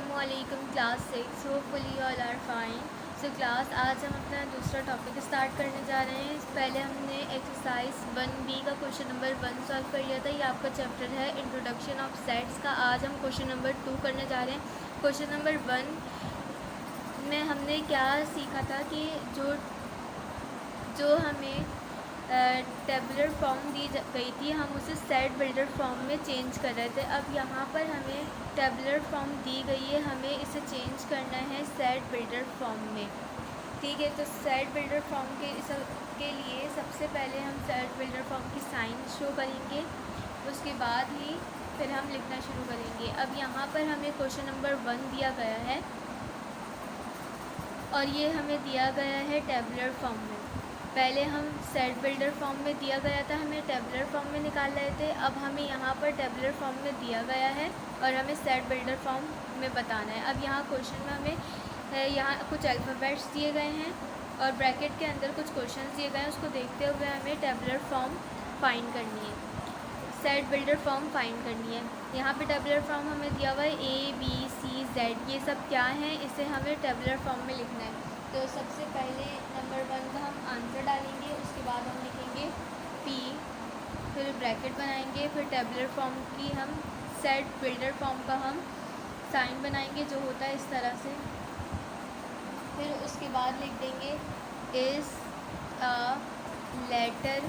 अस्सलामुअलैकुम class 6 hopefully all are fine. So class आज हम अपना दूसरा टॉपिक स्टार्ट करने जा रहे हैं। पहले हमने एक्सरसाइज 1B का क्वेश्चन नंबर 1 सॉल्व कर लिया था। ये आपका चैप्टर है इंट्रोडक्शन ऑफ सेट्स का। आज हम क्वेश्चन नंबर 2 करने जा रहे हैं। क्वेश्चन नंबर 1 में हमने क्या सीखा था कि जो हमें टेबुलर फॉर्म दी गई थी, हम उसे सेट बिल्डर फॉर्म में चेंज कर रहे थे। अब यहाँ पर हमें टेबुलर फॉर्म दी गई है, हमें इसे चेंज करना है सेट बिल्डर फॉर्म में। ठीक है, तो सेट बिल्डर फॉर्म के लिए सबसे पहले हम सेट बिल्डर फॉर्म की साइन शो करेंगे, उसके बाद ही फिर हम लिखना शुरू करेंगे। अब यहाँ पर हमें क्वेश्चन नंबर 1 दिया गया है और ये हमें दिया गया है टेबुलर फॉर्म में। पहले हम सेट बिल्डर फॉर्म में दिया गया था, हमें टेबुलर फॉर्म में निकाल रहे थे। अब हमें यहाँ पर टेबुलर फॉर्म में दिया गया है और हमें सेट बिल्डर फॉर्म में बताना है। अब यहाँ क्वेश्चन में हमें यहाँ कुछ अल्फ़ाबेट्स दिए गए हैं और ब्रैकेट के अंदर कुछ क्वेश्चंस दिए गए हैं, उसको देखते हुए हमें टेबुलर फॉर्म फाइंड करनी है, सेट बिल्डर फॉर्म फाइंड करनी है। यहाँ पे टेबुलर फॉर्म हमें दिया हुआ है ABCZ, ये सब क्या है, इसे हमें टेबुलर फॉर्म में लिखना है। तो सबसे पहले नंबर 1 का हम आंसर डालेंगे, उसके बाद हम लिखेंगे P, फिर ब्रैकेट बनाएंगे, फिर टेबुलर फॉर्म की हम सेट बिल्डर फॉर्म का हम साइन बनाएंगे जो होता है इस तरह से। फिर उसके बाद लिख देंगे is a letter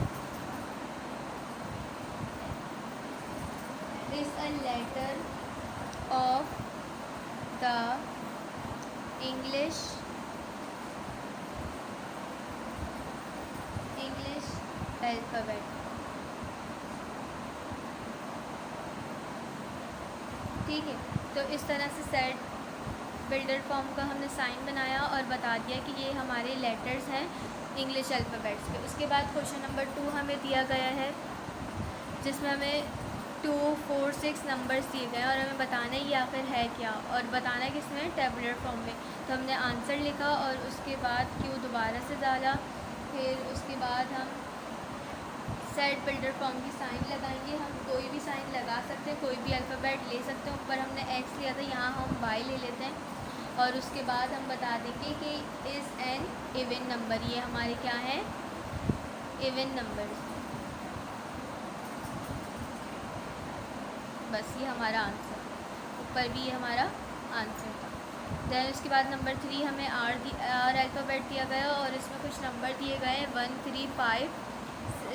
of the English alphabet। ठीक है, तो इस तरह से सेट बिल्डर फॉर्म का हमने साइन बनाया और बता दिया कि ये हमारे लेटर्स हैं इंग्लिश अल्फ़ाबेट्स के। उसके बाद क्वेश्चन नंबर 2 हमें दिया गया है जिसमें हमें 2, 4, 6 नंबर्स दिए गए हैं और हमें बताना है ये आखिर है क्या, और बताना है किसमें, टेबुलर फॉर्म में। तो हमने आंसर लिखा और उसके बाद Q दोबारा से डाला, फिर उसके बाद हम सेट बिल्डर फॉर्म की साइन लगाएंगे। हम कोई भी साइन लगा सकते हैं, कोई भी अल्फ़ाबेट ले सकते हैं। ऊपर हमने X लिया था, यहाँ हम Y ले लेते हैं और उसके बाद हम बता देंगे कि इज़ एन इवन नंबर, ये हमारे क्या है, इवन नंबर। बस ये हमारा आंसर, ऊपर भी ये हमारा आंसर था। दैन उसके बाद नंबर 3 हमें आर अल्फ़ाबेट दिया गया और इसमें कुछ नंबर दिए गए हैं 1, 3, 5,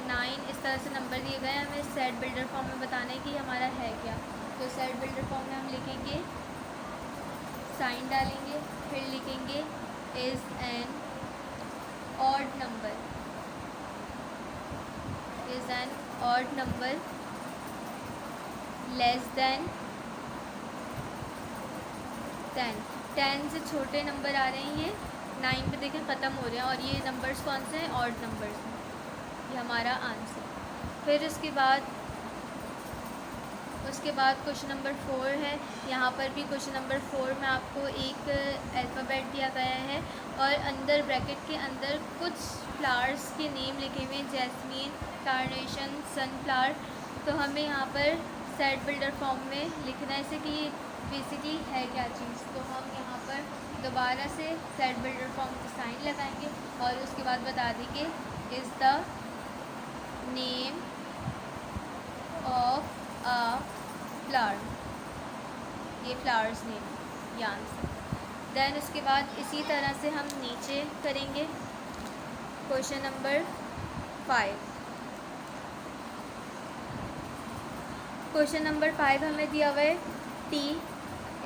9, इस तरह से नंबर दिए गए हैं। हमें सेट बिल्डर फॉर्म में बताना है कि हमारा है क्या। तो सेट बिल्डर फॉर्म में हम लिखेंगे, साइन डालेंगे, फिर लिखेंगे is an odd number, is an odd number less than 10। 10 से छोटे नंबर आ रहे हैं, ये 9 पे देखें ख़त्म हो रहे हैं और ये नंबर्स कौन से हैं, ऑड नंबर्स हैं। ये हमारा आंसर। फिर उसके बाद क्वेश्चन नंबर 4 है। यहाँ पर भी क्वेश्चन नंबर 4 में आपको एक अल्फ़ाबेट दिया गया है और अंदर ब्रैकेट के अंदर कुछ फ्लावर्स के नेम लिखे हुए हैं, जैस्मीन, कार्नेशन, सनफ्लावर। तो हमें यहाँ पर सेट बिल्डर फॉर्म में लिखना है इसे कि ये बेसिकली है क्या चीज़। तो हम यहाँ पर दोबारा से सेट बिल्डर फॉर्म की साइन लगाएंगे और उसके बाद बता देंगे is the name of a flower, ये फ्लावर्स नेम, ये आंसर। दैन उसके बाद इसी तरह से हम नीचे करेंगे क्वेश्चन नंबर 5। क्वेश्चन नंबर 5 हमें दिया हुआ है T,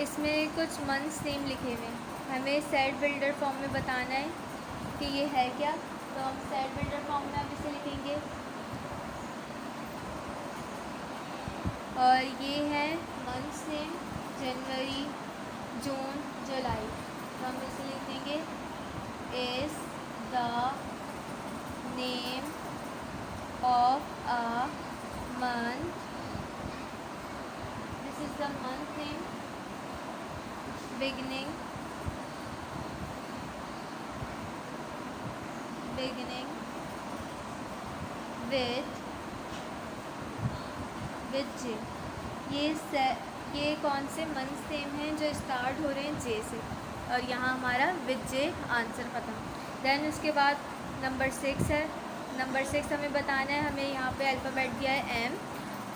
इसमें कुछ मंथ्स नेम लिखे हुए हैं। हमें सेट बिल्डर फॉर्म में बताना है कि ये है क्या। तो हम सेट बिल्डर फॉर्म में अब इसे लिखेंगे और ये है मंथ्स नेम, जनवरी, जून, जुलाई। तो हम इसे लिख देंगे is the name of a month, is the month name beginning with J। ये ये कौन से मंथ नेम हैं जो स्टार्ट हो रहे हैं जे से, और यहाँ हमारा विद जे आंसर ख़त्म। देन उसके बाद नंबर 6 है। नंबर 6 हमें बताना है, हमें यहाँ पे अल्फ़ाबेट दिया है एम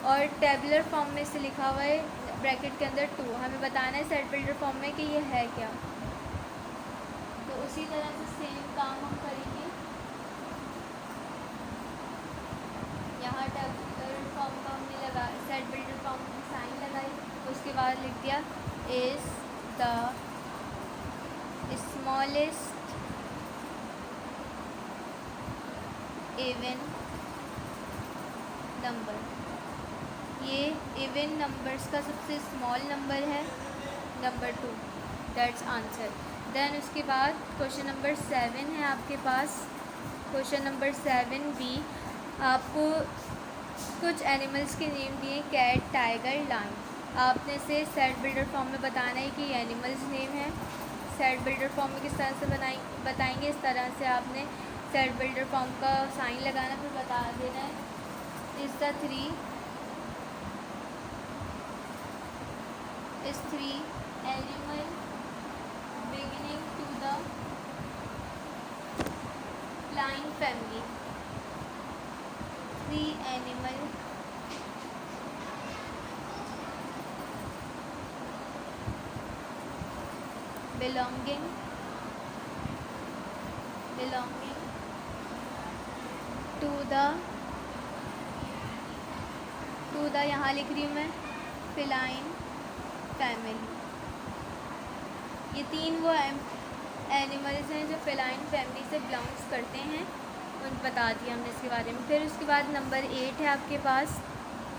और टेबुलर फॉर्म में से लिखा हुआ है ब्रैकेट के अंदर 2। हमें बताना है सेट बिल्डर फॉर्म में कि ये है क्या। तो उसी तरह से सेम काम हम करेंगे। यहाँ टेबुलर फॉर्म का हमने लगा सेट बिल्डर फॉर्म की साइन लगाई, उसके बाद लिख दिया is the smallest even number. ये इवन नंबर्स का सबसे स्मॉल नंबर है नंबर 2, दैट्स आंसर। देन उसके बाद क्वेश्चन नंबर 7 है आपके पास। क्वेश्चन नंबर 7 बी, आपको कुछ एनिमल्स के नेम दिए कैट, टाइगर, लायन। आपने से सेट बिल्डर फॉर्म में बताना है कि ये एनिमल्स नेम है। सेट बिल्डर फॉर्म में किस तरह से बताएंगे, इस तरह से आपने सेट बिल्डर फॉर्म का साइन लगाना, फिर बता देना है is the three animal beginning to the flying family. 3 animal belonging to the यहाँ लिख रही हूँ मैं feline फैमिली। ये 3 वो एनिमल्स हैं जो feline फैमिली से बिलोंग्स करते हैं, उन बता दिया हमने इसके बारे में। फिर उसके बाद नंबर 8 है आपके पास।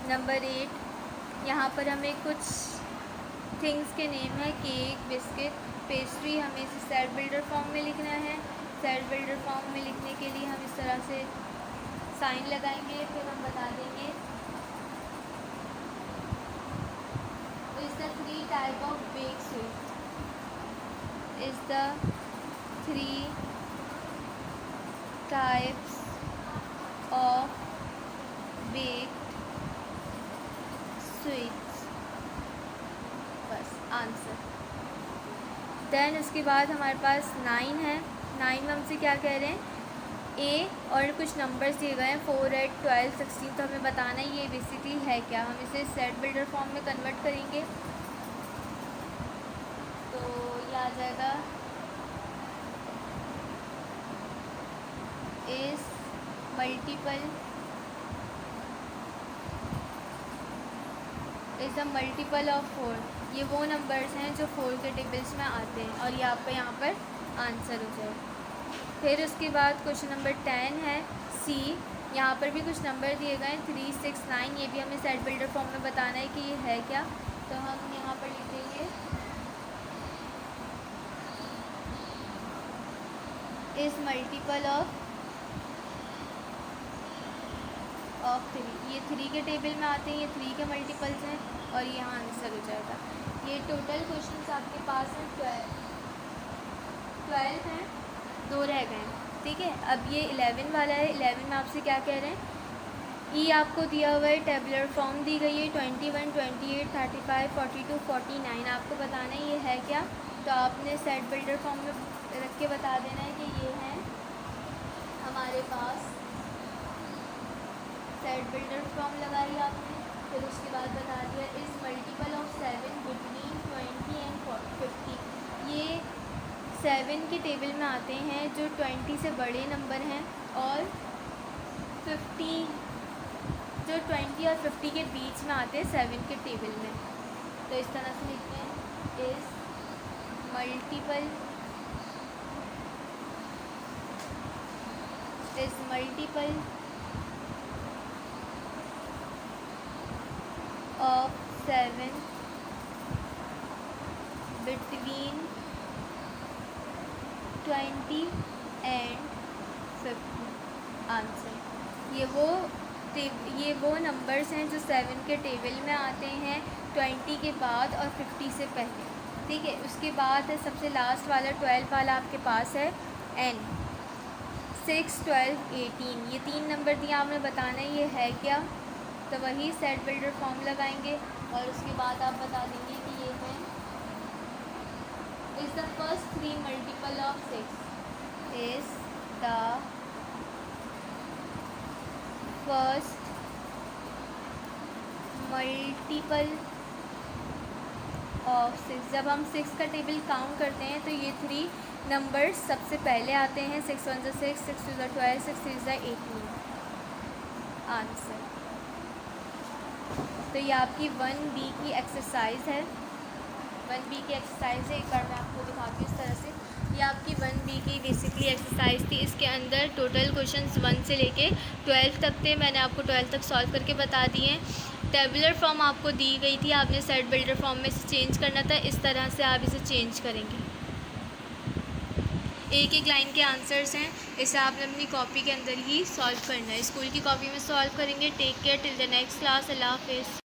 नंबर 8 यहाँ पर हमें कुछ थिंग्स के नेम है केक, बिस्किट, पेस्ट्री। हमें इसे सेट बिल्डर फॉर्म में लिखना है। सेट बिल्डर फॉर्म में लिखने के लिए हम इस तरह से साइन लगाएंगे, फिर हम बता देंगे is the 3 type of bake sweet. Is the 3 types of bake sweets, बस आंसर। देन उसके बाद हमारे पास 9 है। 9 में हमसे क्या कह रहे हैं, ए और कुछ नंबर्स दिए गए हैं 4, 8, 12, 16। तो हमें बताना है ये बेसिकली है क्या। हम इसे सेट बिल्डर फॉर्म में कन्वर्ट करेंगे तो ये आ जाएगा इज़ अ मल्टीपल ऑफ 4। ये वो नंबर्स हैं जो 4 के टेबल्स में आते हैं, और ये आपका यहाँ पर आंसर हो जाए। फिर उसके बाद क्वेश्चन नंबर 10 है सी। यहाँ पर भी कुछ नंबर दिए गए हैं 3, 6, 9। ये भी हमें सेट बिल्डर फॉर्म में बताना है कि ये है क्या। तो हम यहाँ पर लिखेंगे इज़ मल्टीपल ऑफ 3। ये 3 के टेबल में आते हैं, ये 3 के मल्टीपल्स हैं, और यहाँ आंसर हो जाएगा। ये टोटल क्वेश्चंस आपके पास हैं 12 हैं, 2 रह गए हैं, ठीक है। अब ये 11 वाला है। 11 में आपसे क्या कह रहे हैं, ई आपको दिया हुआ है, टेबुलर फॉर्म दी गई है 21, 28, 35, 42, 49। आपको बताना है ये है क्या। तो आपने सेट बिल्डर फॉर्म में रख के बता देना है कि ये है हमारे पास। सेट बिल्डर फॉर्म लगाई आपने, फिर उसके बाद बता दिया is multiple of 7 between 20 and 50। ये 7 के टेबल में आते हैं जो 20 से बड़े नंबर हैं, और 50 जो 20 और 50 के बीच में आते हैं 7 के टेबल में। तो इस तरह से लिखते हैं is multiple of 7 between 20 and 50। Answer. ये वो नंबर्स हैं जो 7 के टेबल में आते हैं 20 के बाद और 50 से पहले, ठीक है। उसके बाद है सबसे लास्ट वाला 12 वाला आपके पास है एन। 6, 12, 18। ये 3 नंबर दिए, आपने बताना है ये है क्या। तो वही सेट बिल्डर फॉर्म लगाएंगे और उसके बाद आप बता देंगे कि ये है is the first 3 multiple of 6, is the first multiple of 6। जब हम 6 का टेबल काउंट करते हैं तो ये 3 नंबर्स सबसे पहले आते हैं। 6 1 ज़ा 6, 6 2 ज़ा 12, 6 3 ज़ा 18 आंसर। तो ये आपकी 1B की एक्सरसाइज है। 1B की एक्सरसाइज है, एक बार मैं आपको दिखाती हूँ इस तरह से। ये आपकी 1B की बेसिकली एक्सरसाइज थी। इसके अंदर टोटल क्वेश्चंस 1 से लेके 12 तक थे। मैंने आपको 12 तक सॉल्व करके बता दिए हैं। टेबुलर फॉर्म आपको दी गई थी, आपने सेट बिल्डर फॉर्म में से चेंज करना था। इस तरह से आप इसे चेंज करेंगे। एक एक लाइन के आंसर्स हैं, इसे आपने अपनी कॉपी के अंदर ही सॉल्व करना है। स्कूल की कॉपी में सॉल्व करेंगे। Take care till the next class. अल्लाह हाफिज़।